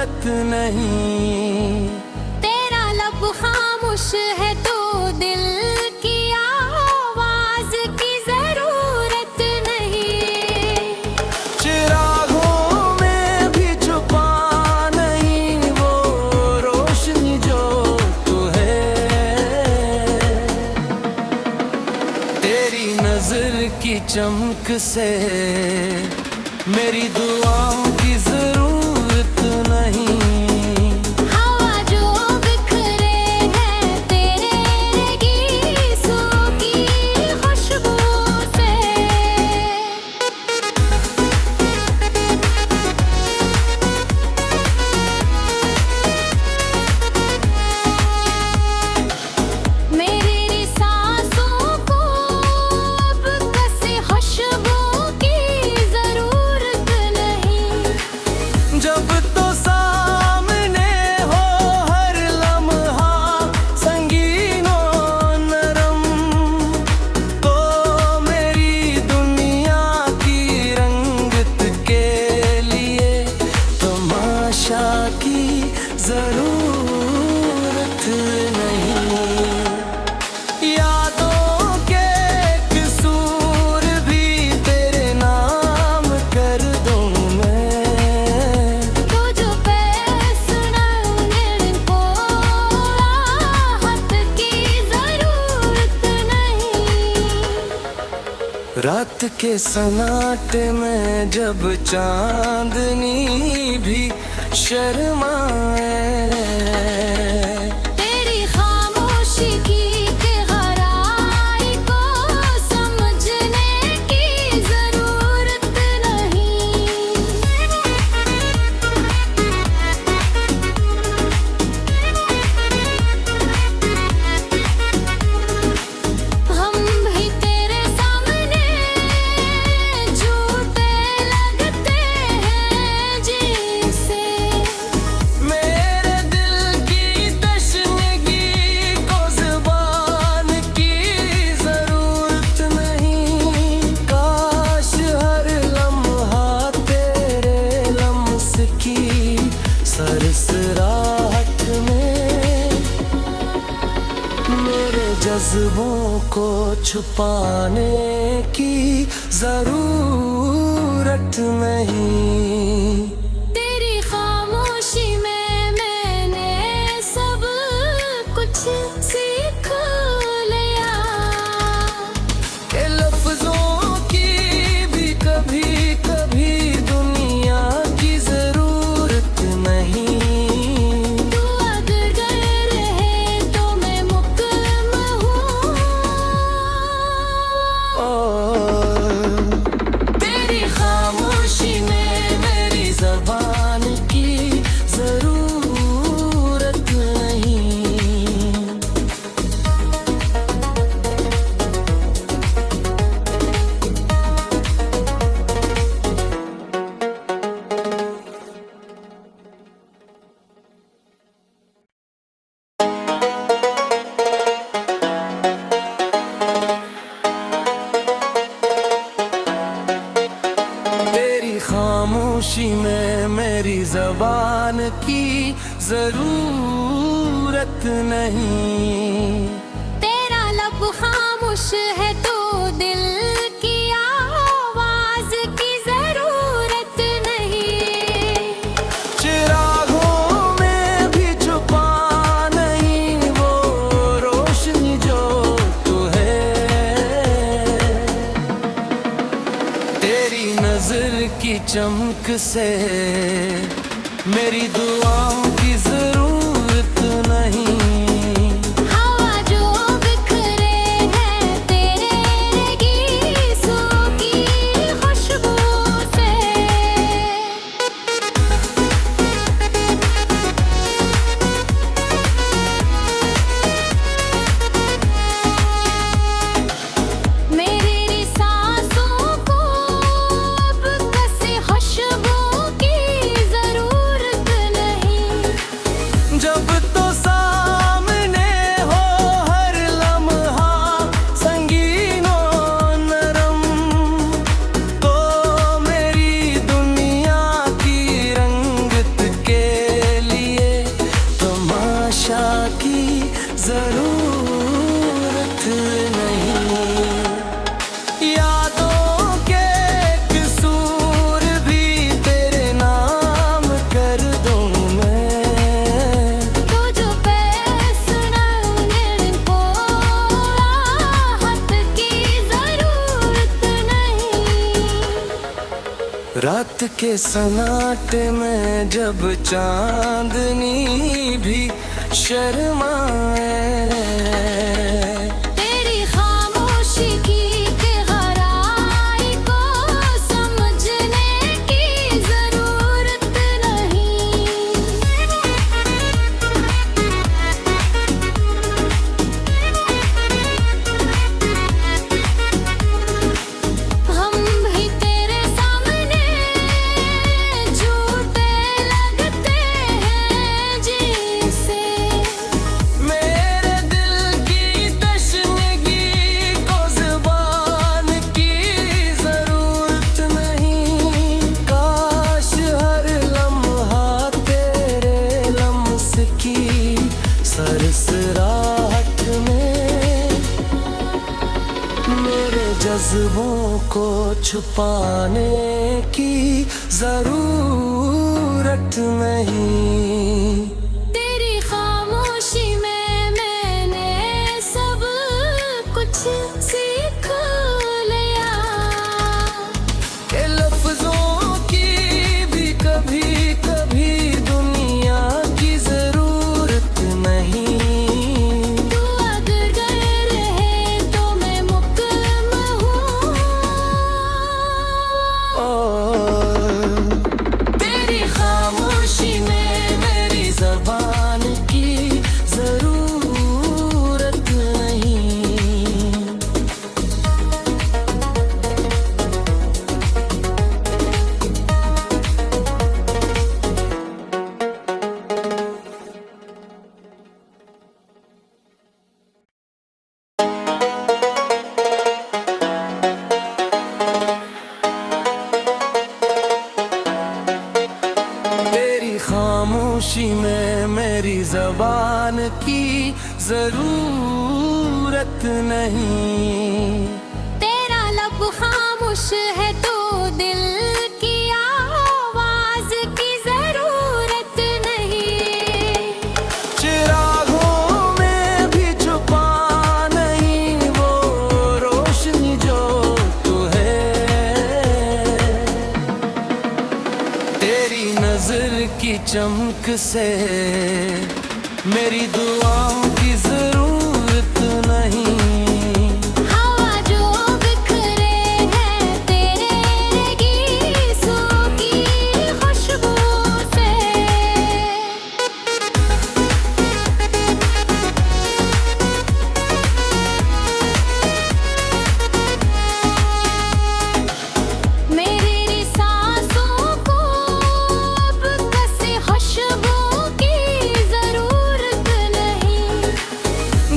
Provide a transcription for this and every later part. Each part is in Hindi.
जरूरत नहीं। तेरा लब खामोश है तो दिल की आवाज की जरूरत नहीं। चिरागों में भी छुपा नहीं वो रोशनी जो तू है। तेरी नजर की चमक से मेरी दुआओं की जरूरत नहीं। हवा जो बिखरे है तेरे गीतों की खुशबू से। मेरी सांसों को अब किसी खुशबू की जरूरत नहीं। जब तो सामने हो हर लम्हा संगीन और नरम, तो मेरी दुनिया की रंगत के लिए तमाशा की जरूरत नहीं। यादों के कसूर भी तेरे नाम कर दूं मैं। तो जो फैसला उनको राहत की जरूरत नहीं। रात के सन्नाटे में जब चांदनी भी शर्माए, तेरी खामोशी की गहराई को समझने की जरूरत नहीं। हम भी तेरे सामने झूठे लगते हैं जैसे। मेरे दिल की तशनगी को जुबान की जरूरत नहीं। काश हर लम्हा तेरे लम्स की सरसराहट में मेरे जज्बों को छुपाने की जरूरत नहीं। तेरी खामोशी में मैंने सब कुछ सीख लिया। के लफ्जों की भी कभी कभी दुनिया की जरूरत नहीं। तू अगर गैर है तो मैं मुकम्म हूँ। तेरी खामोशी में मेरी ज़बान की जरूरत नहीं। तेरी खामोशी में मेरी ज़बान की जरूरत नहीं। तेरा लब खामोश है तो दिल की आवाज की जरूरत नहीं। चिरागों में भी छुपा नहीं वो रोशनी जो तू है। तेरी नजर की चमक से मेरी दुआओं की जरूरत नहीं। हवा जो बिखरे है तेरे गीतों की खुशबू से। मेरी सांसों को अब किसी खुशबू की जरूरत नहीं। रात के सन्नाटे में जब चांदनी भी शर्माए, तेरी खामोशी की गहराई को समझने की जरूरत नहीं। हम भी तेरे सामने झूठे लगते हैं जैसे। मेरे दिल की तशनगी को ज़ुबान की ज़रूरत नहीं। काश हर लम्हा तेरे लम्स की सरसराहट में मेरे जज्बों को छुपाने की ज़रूरत नहीं। तेरी खामोशी में मैंने सब कुछ सीख लिया। के लफ्जों की भी कभी कभी दुनिया की जरूरत नहीं। तू अगर गैर है तो मैं मुकम्मल हूँ। तेरी खामोशी में मेरी जबान की जरूरत नहीं। तेरी खामोशी में मेरी जबान की जरूरत नहीं। तेरा लब खामोश है तो दिल की आवाज की जरूरत नहीं। चिरागों में भी छुपा नहीं वो रोशनी जो तू है। तेरी नजर की चमक से मेरी दुआओं की जरूरत नहीं। हवा जो बिखरे हैं तेरे गीतों की खुशबू से। मेरी सांसों को अब कसे खुशबू की जरूरत नहीं।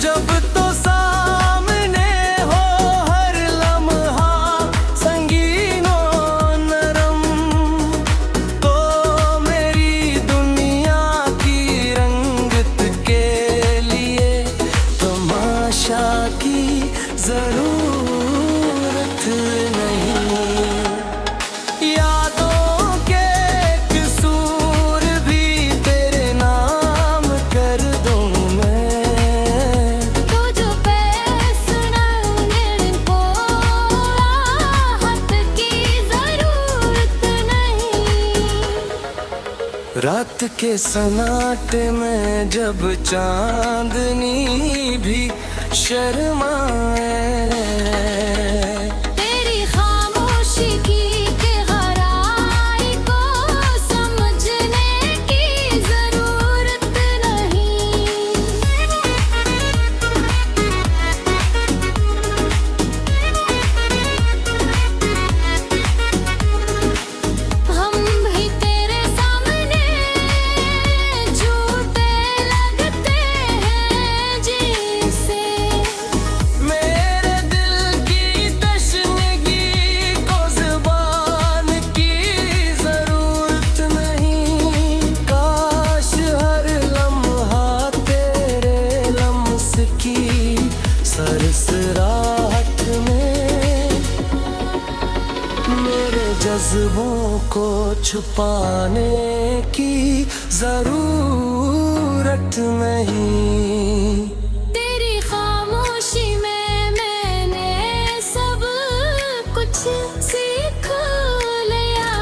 जब तो सामने हो हर लम्हा संगीन और नरम, तो मेरी दुनिया की रंगत के लिए तमाशा की जरूरत नहीं। यादों के कसूर भी तेरे नाम कर दूं मैं। तो जो फैसला को राहत की जरूरत नहीं। रात के सन्नाटे में जब चांदनी भी शर्माए, तेरी खामोशी की गहराई को समझने की जरूरत नहीं। हम भी तेरे सामने झूठे लगते हैं जैसे। मेरे दिल की तशनगी को ज़ुबान की ज़रूरत नहीं। काश हर लम्हा तेरे लम्स की सरसराहट में मेरे जज्बों को छुपाने की जरूरत नहीं। तेरी खामोशी में मैंने सब कुछ सीख लिया।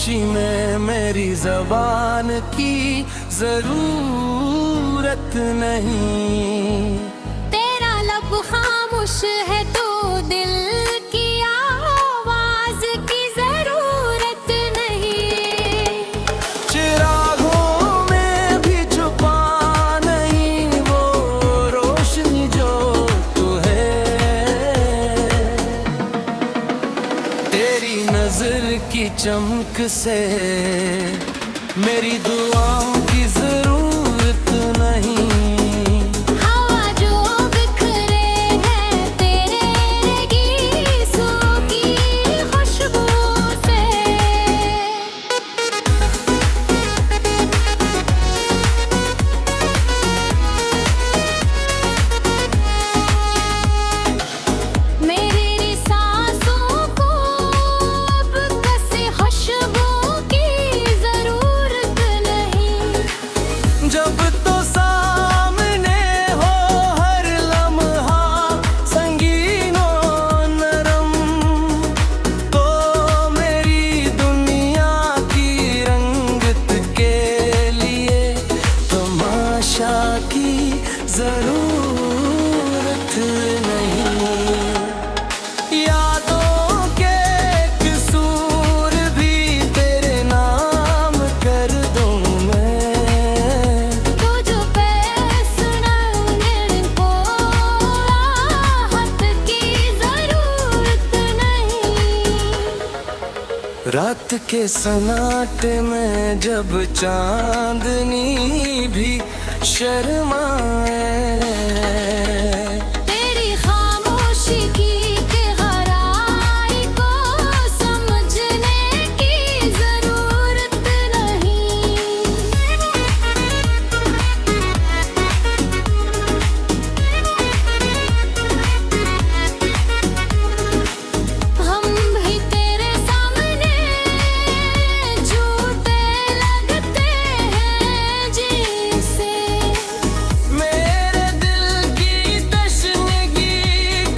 खामोशी में मेरी जबान की जरूरत नहीं। तेरा लब खामोश है तो दिल की आवाज की जरूरत नहीं। चिरागों में भी छुपा नहीं वो रोशनी जो तू है। तेरी नजर की चमक से मेरी दुआओं की जरूरत नहीं। हवा जो बिखरे हैं तेरे गीतों की खुशबू से। मेरी सांसों को अब कसे खुशबू की जरूरत नहीं। जब तो सामने हो हर लम्हा संगीन और नरम, तो मेरी दुनिया की रंगत के लिए तमाशा की जरूरत नहीं। यादों के कसूर भी तेरे नाम कर दूं मैं। तुझ पे सुनाने को राहत की जरूरत नहीं। रात के सन्नाटे में जब चांदनी भी शर्माए, तेरी खामोशी की गहराई को समझने की जरूरत नहीं। हम भी तेरे सामने झूठे लगते हैं जिसे। मेरे दिल की तशनगी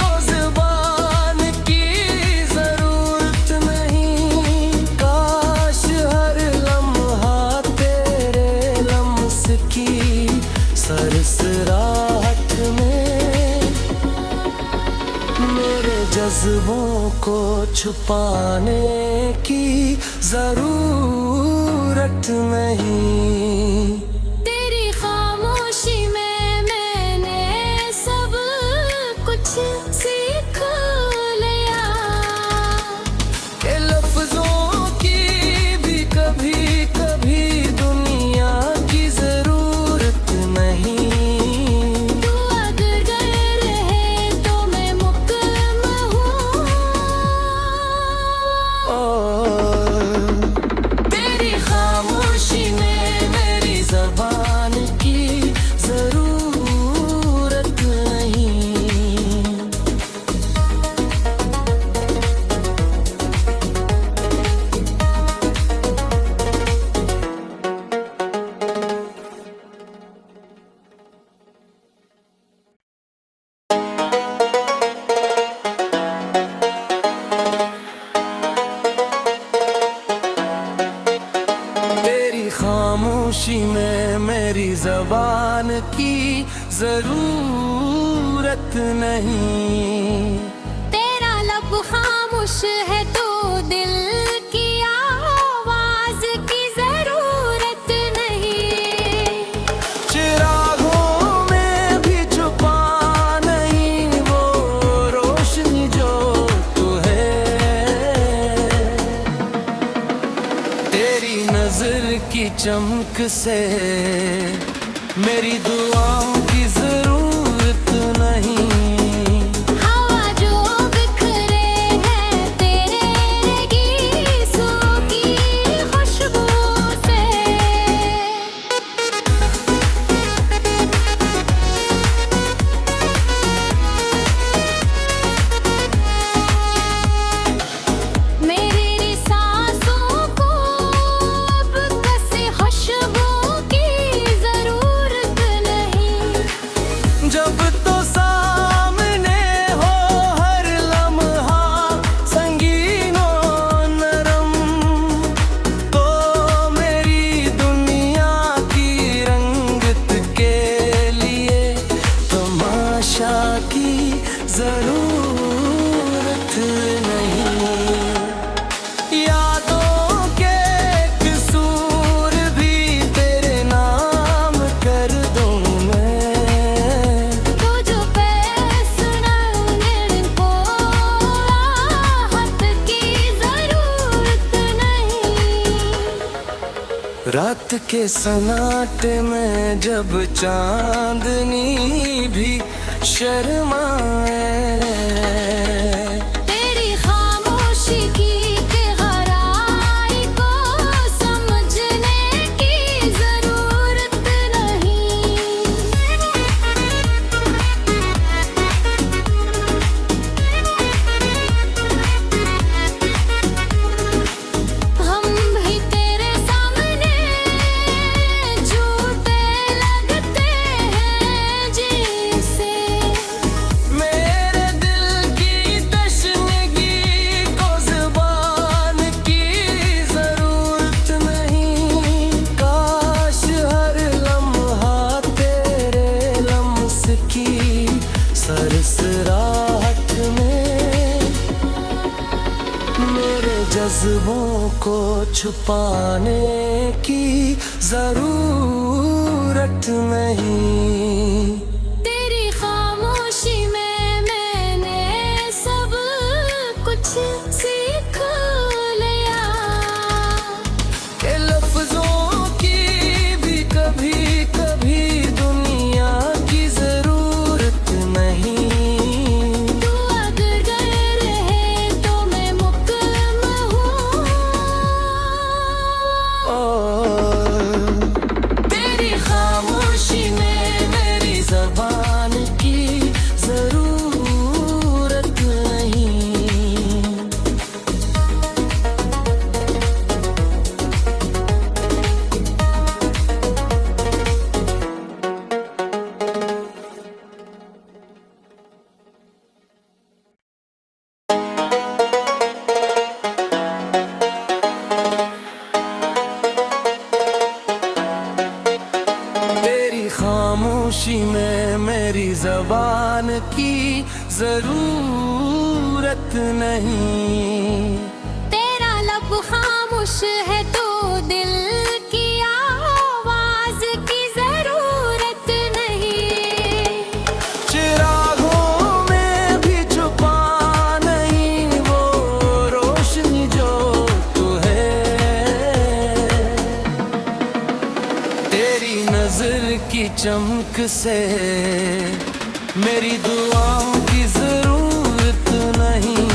को जुबान की जरूरत नहीं। काश हर लम्हा तेरे लम्स की सरसराहट में मेरे जज्बों को छुपाने की जरूरत नहीं। तेरी खामोशी में मैंने सब कुछ सीख लिया। के लफ्जों की भी कभी कभी दुनिया की जरूरत नहीं। तू अगर गैर है तो मैं मुकम्मल हूँ। तेरी खामोशी में मेरी जबान की जरूरत नहीं। तेरी खामोशी में मेरी जबान की जरूरत नहीं। तेरा लब खामोश है तो दिल की आवाज की जरूरत नहीं। चिरागों में भी छुपा नहीं वो रोशनी जो तू है। तेरी नजर की चमक से मेरी दुआओं की जरूरत नहीं। हवा जो बिखरे हैं तेरे गीतों की खुशबू से। मेरी सांसों को अब कसे खुशबू की जरूरत नहीं। रात के सन्नाटे में जब चांदनी भी शर्माए, तेरी खामोशी की गहराई को समझने की जरूरत नहीं। हम भी तेरे सामने झूठे लगते हैं जैसे। मेरे दिल की तशनगी को ज़ुबान की ज़रूरत नहीं। काश हर लम्हा तेरे लम्स की सरसराहट में मेरे जज्बों को छुपाने की जरूरत नहीं। तेरी खामोशी में मैंने सब कुछ सीख लिया। के लफ्जों की भी कभी कभी दुनिया की जरूरत नहीं। तू अगर गैर है तो मैं मुकम्मल हूँ। तेरी खामोशी में मेरी ज़बान की जरूरत नहीं। तेरी खामोशी में मेरी ज़बान की ज़रूरत नहीं। तेरा लब खामोश है तो दिल की आवाज की जरूरत नहीं। चिरागों में भी छुपा नहीं वो रोशनी जो तू है। तेरी नजर की चमक से मेरी दुआओं की जरूरत नहीं।